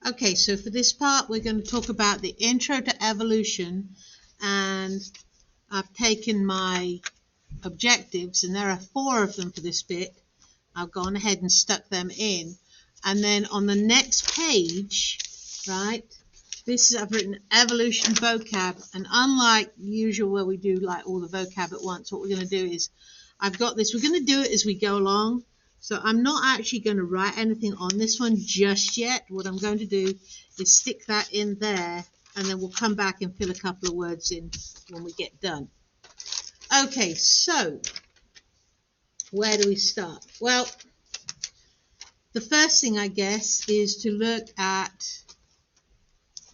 Okay, so for this part, we're going to talk about the intro to evolution, and I've taken my objectives, and there are 4 of them for this bit. I've gone ahead and stuck them in, and then on the next page, right, I've written evolution vocab, and unlike usual where we do like all the vocab at once, what we're going to do is I've got this, we're going to do it as we go along. So I'm not actually going to write anything on this one just yet. What I'm going to do is stick that in there, and then we'll come back and fill a couple of words in when we get done. Okay, so where do we start? Well, the first thing, I guess, is to look at,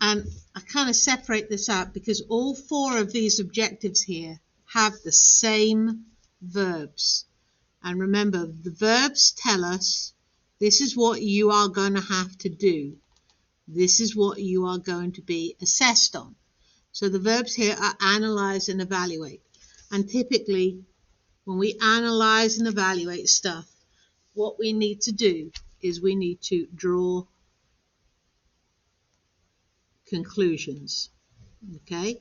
and I kind of separate this out because all 4 of these objectives here have the same verbs. And remember, the verbs tell us this is what you are going to have to do. This is what you are going to be assessed on. So the verbs here are analyze and evaluate. And typically, when we analyze and evaluate stuff, what we need to do is we need to draw conclusions. Okay?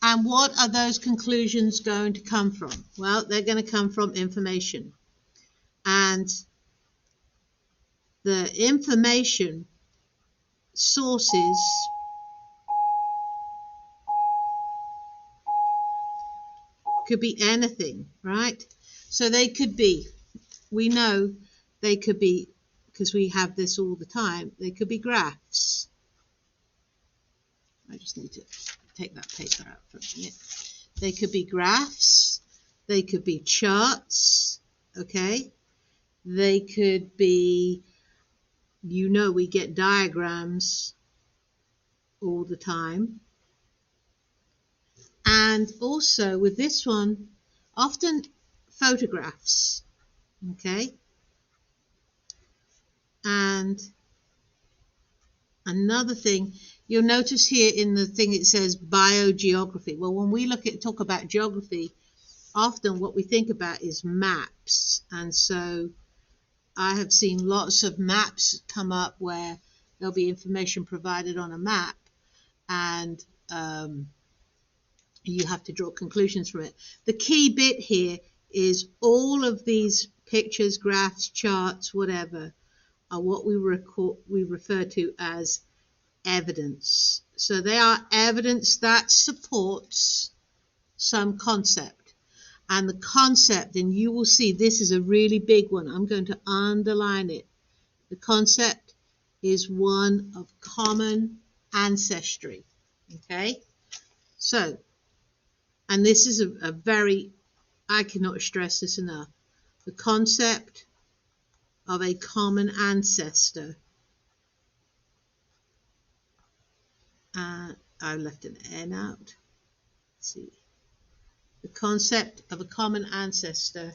And what are those conclusions going to come from? Well, they're going to come from information. And the information sources could be anything, right? So they could be, we know they could be, because we have this all the time, they could be graphs. I just need to take that paper out for a minute. They could be graphs, they could be charts, okay? They could be, you know, we get diagrams all the time. And also with this one, often photographs, okay? And another thing, you'll notice here in the thing it says biogeography. Well, when we talk about geography, often what we think about is maps. And so I have seen lots of maps come up where there'll be information provided on a map, and you have to draw conclusions from it. The key bit here is all of these pictures, graphs, charts, whatever, are what we refer to as evidence. So they are evidence that supports some concept. And the concept, and you will see this is a really big one. I'm going to underline it. The concept is one of common ancestry. Okay? So, and this is a very, I cannot stress this enough, the concept of a common ancestor. I left an N out. Let's see. The concept of a common ancestor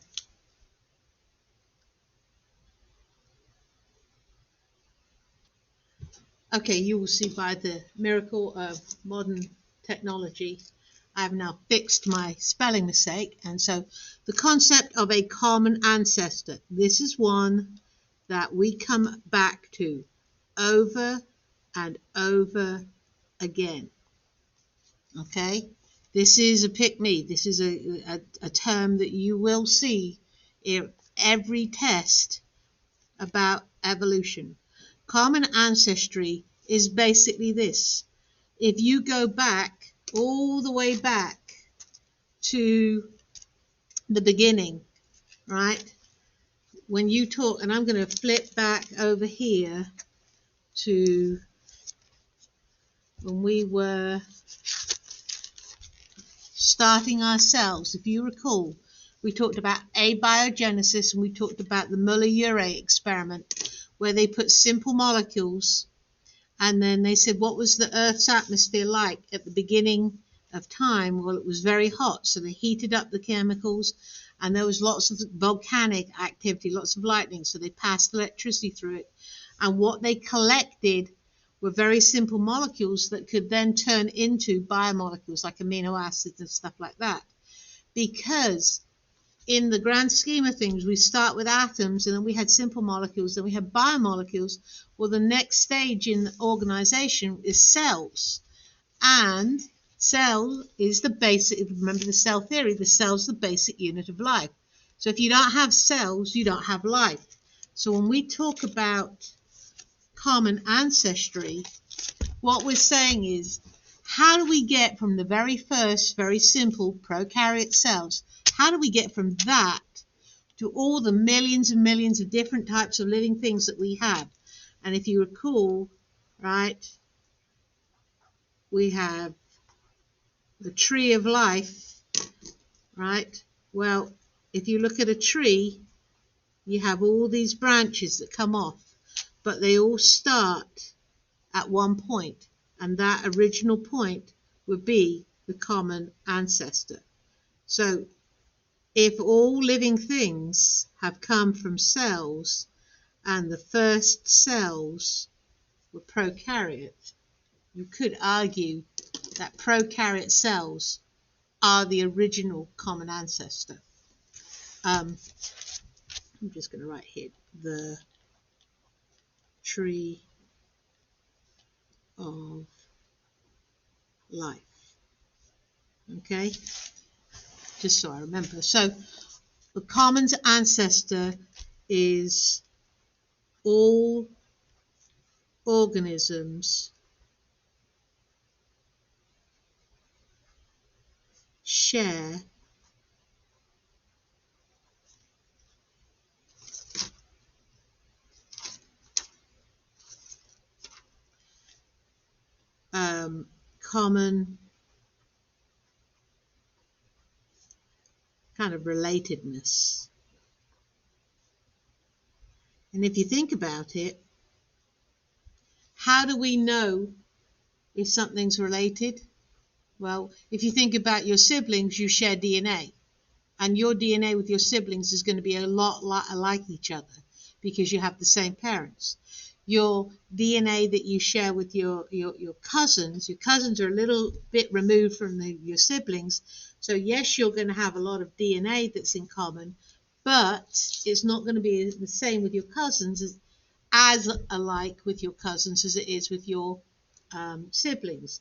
okay, you will see by the miracle of modern technology, I've now fixed my spelling mistake. And so the concept of a common ancestor, this is one that we come back to over and over again. Okay, this is a pick-me. This is a term that you will see in every test about evolution. Common ancestry is basically this. If you go back, all the way back to the beginning, right? When you talk, and I'm going to flip back over here to when we were starting ourselves. If you recall, we talked about abiogenesis, and we talked about the Muller-Urey experiment, where they put simple molecules, and then they said, what was the Earth's atmosphere like at the beginning of time? Well, it was very hot, so they heated up the chemicals, and there was lots of volcanic activity, lots of lightning, so they passed electricity through it. And what they collected were very simple molecules that could then turn into biomolecules like amino acids and stuff like that. Because in the grand scheme of things, we start with atoms, and then we had simple molecules, then we had biomolecules. Well, the next stage in organization is cells. And cell is the basic, remember the cell theory, the cell's the basic unit of life. So if you don't have cells, you don't have life. So when we talk about common ancestry, what we're saying is, how do we get from the very first, very simple prokaryote cells, how do we get from that to all the millions and millions of different types of living things that we have? And if you recall, right, we have the tree of life, right? Well, if you look at a tree, you have all these branches that come off, but they all start at one point, and that original point would be the common ancestor. So if all living things have come from cells, and the first cells were prokaryote, you could argue that prokaryote cells are the original common ancestor. I'm just going to write here, the tree of life. Okay, just so I remember. So the common ancestor is all organisms share common kind of relatedness. And if you think about it, how do we know if something's related? Well, if you think about your siblings, you share DNA. And your DNA with your siblings is going to be a lot like each other because you have the same parents. Your DNA that you share with your cousins are a little bit removed from your siblings. So yes, you're going to have a lot of DNA that's in common, but it's not going to be the same with your cousins as alike with your cousins as it is with your siblings.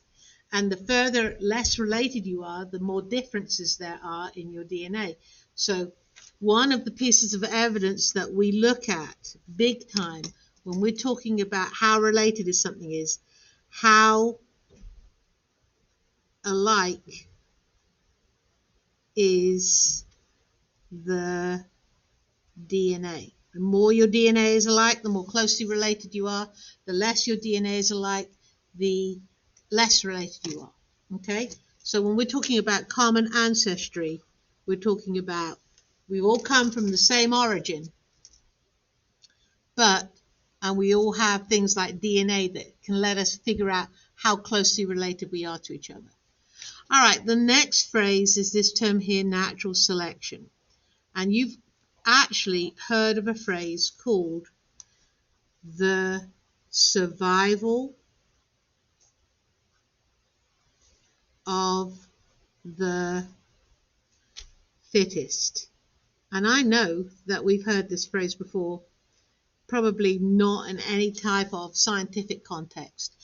And the further less related you are, the more differences there are in your DNA. So one of the pieces of evidence that we look at big time when we're talking about how related something is, how alike is the DNA. The more your DNA is alike, the more closely related you are. The less your DNA is alike, the less related you are. Okay? So when we're talking about common ancestry, we're talking about we all come from the same origin, and we all have things like DNA that can let us figure out how closely related we are to each other. All right, the next phrase is this term here, natural selection. And you've actually heard of a phrase called the survival of the fittest. And I know that we've heard this phrase before, probably not in any type of scientific context.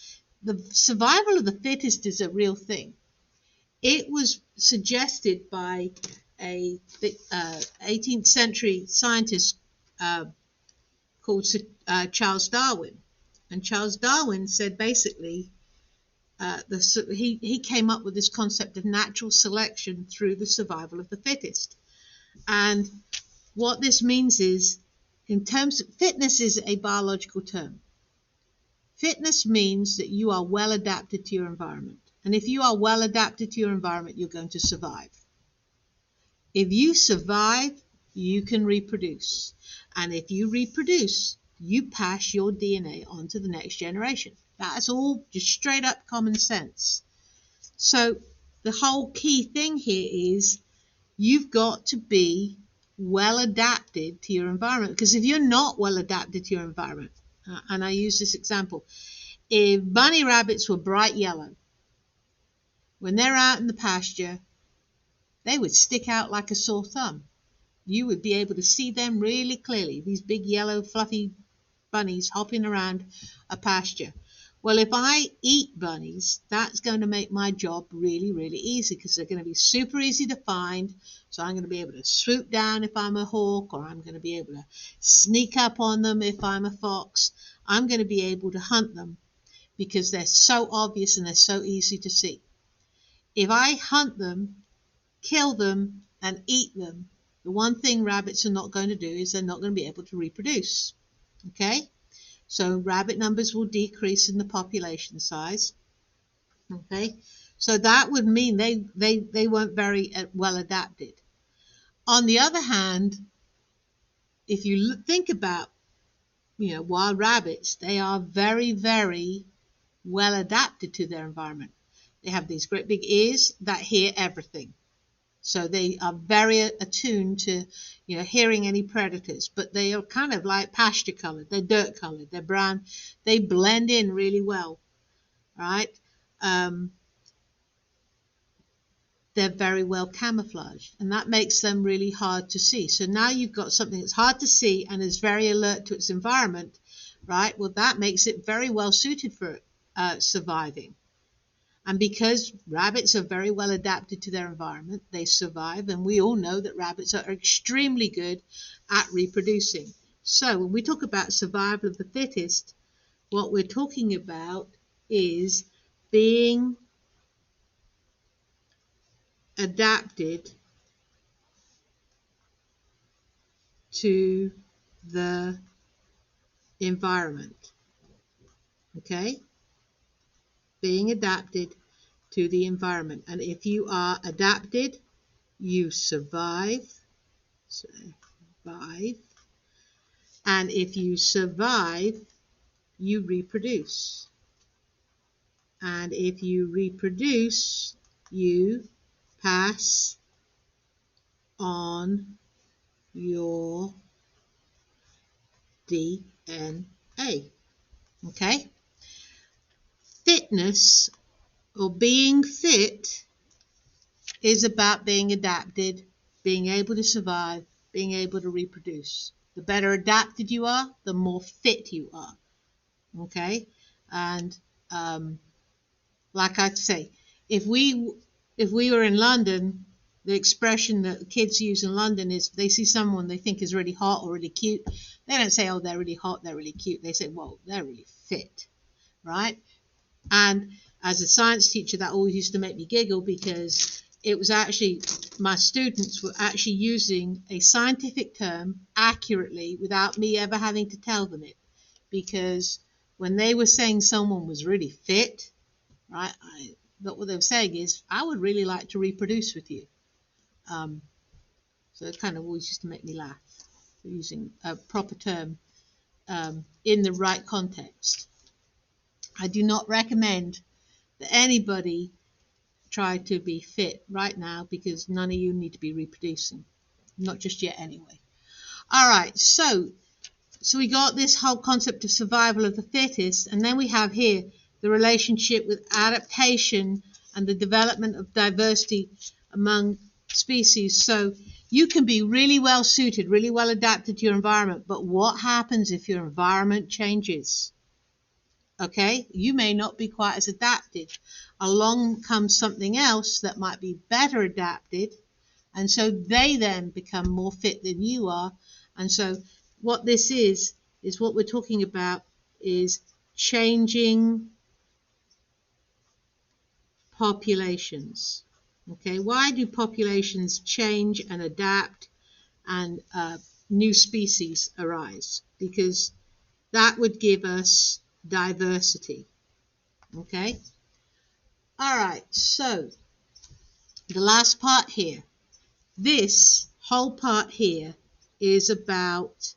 The survival of the fittest is a real thing. It was suggested by a 18th century scientist called Charles Darwin. And Charles Darwin said basically he came up with this concept of natural selection through the survival of the fittest. And what this means is, in terms of fitness, is a biological term. Fitness means that you are well adapted to your environment. And if you are well adapted to your environment, you're going to survive. If you survive, you can reproduce. And if you reproduce, you pass your DNA on to the next generation. That's all just straight up common sense. So the whole key thing here is you've got to be well adapted to your environment. Because if you're not well adapted to your environment, and I use this example, if bunny rabbits were bright yellow, when they're out in the pasture, they would stick out like a sore thumb. you would be able to see them really clearly, these big yellow fluffy bunnies hopping around a pasture. Well, if I eat bunnies, that's going to make my job really, really easy, because they're going to be super easy to find. So I'm going to be able to swoop down if I'm a hawk, or I'm going to be able to sneak up on them if I'm a fox. I'm going to be able to hunt them because they're so obvious and they're so easy to see. If I hunt them, kill them, and eat them, the one thing rabbits are not going to do is they're not going to be able to reproduce. Okay? So rabbit numbers will decrease in the population size. Okay, so that would mean they weren't very well adapted. On the other hand, if you think about wild rabbits, they are very, very well adapted to their environment. They have these great big ears that hear everything. So they are very attuned to, hearing any predators, but they are kind of like pasture colored. They're dirt colored. They're brown. They blend in really well, right? They're very well camouflaged, and that makes them really hard to see. So now you've got something that's hard to see and is very alert to its environment, right? Well, that makes it very well suited for surviving. And because rabbits are very well adapted to their environment, they survive. And we all know that rabbits are extremely good at reproducing. So when we talk about survival of the fittest, what we're talking about is being adapted to the environment. Okay? Being adapted to the environment. And if you are adapted, you survive. And if you survive, you reproduce. And if you reproduce, you pass on your DNA. Okay? Fitness, or being fit, is about being adapted, being able to survive, being able to reproduce. The better adapted you are, the more fit you are. Okay? And like I say, if we were in London, the expression that the kids use in London is, they see someone they think is really hot or really cute, they don't say, oh, they're really hot, they're really cute. They say, whoa, they're really fit, right? And as a science teacher, that always used to make me giggle, because it was actually, my students were actually using a scientific term accurately without me ever having to tell them it. Because when they were saying someone was really fit, right, but what they were saying is, I would really like to reproduce with you. So it kind of always used to make me laugh, using a proper term in the right context. I do not recommend that anybody try to be fit right now, because none of you need to be reproducing. Not just yet anyway. All right, so we got this whole concept of survival of the fittest, and then we have here the relationship with adaptation and the development of diversity among species. So you can be really well suited, really well adapted to your environment, but what happens if your environment changes? Okay, you may not be quite as adapted. Along comes something else that might be better adapted, and so they then become more fit than you are. And so what this is what we're talking about is changing populations. Okay, why do populations change and adapt, and new species arise? Because that would give us diversity. Okay, all right, so the last part here, this whole part here, is about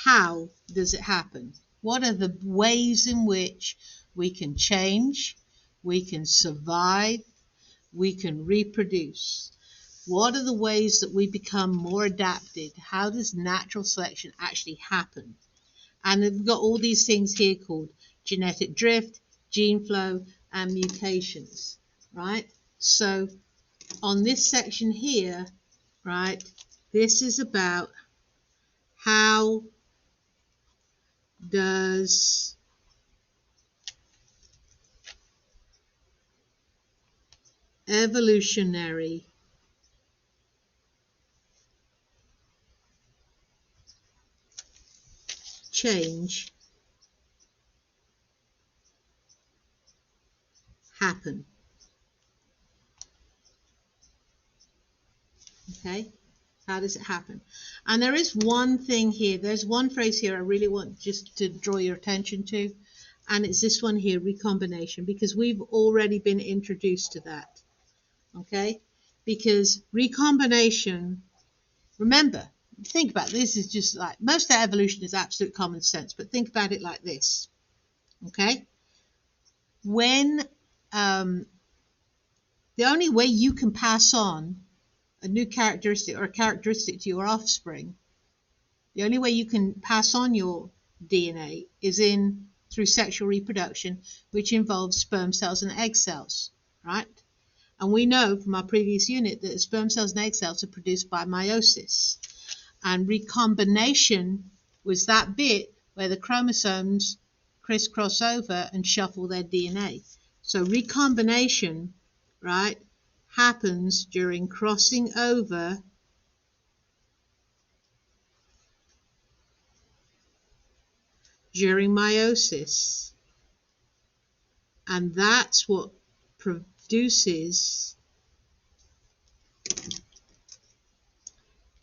how does it happen? What are the ways in which we can change, we can survive, we can reproduce? What are the ways that we become more adapted? How does natural selection actually happen? And we've got all these things here called genetic drift, gene flow, and mutations, right? So on this section here, right, This is about how does evolutionary change happen? Okay, how does it happen? And there is one thing here, there's one phrase here I really want just to draw your attention to, and it's this one here, recombination, because we've already been introduced to that. Okay, because recombination, remember, think about it, this is just like, most of evolution is absolute common sense, but think about it like this. Okay, when the only way you can pass on a new characteristic or a characteristic to your offspring, the only way you can pass on your DNA is through sexual reproduction, which involves sperm cells and egg cells, right? And we know from our previous unit that sperm cells and egg cells are produced by meiosis. And recombination was that bit where the chromosomes crisscross over and shuffle their DNA. So recombination, right, happens during crossing over during meiosis. And that's what produces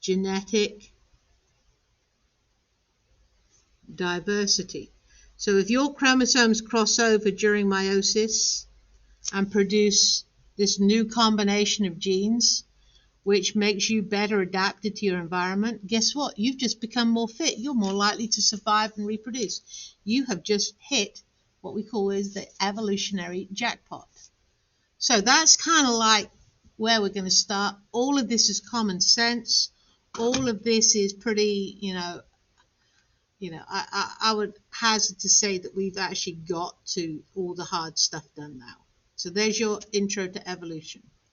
genetic diversity. So if your chromosomes cross over during meiosis and produce this new combination of genes, which makes you better adapted to your environment, guess what? You've just become more fit. You're more likely to survive and reproduce. You have just hit what we call is the evolutionary jackpot. So that's kind of like where we're going to start. All of this is common sense. All of this is pretty, I would hazard to say that we've actually got to all the hard stuff done now. So there's your intro to evolution.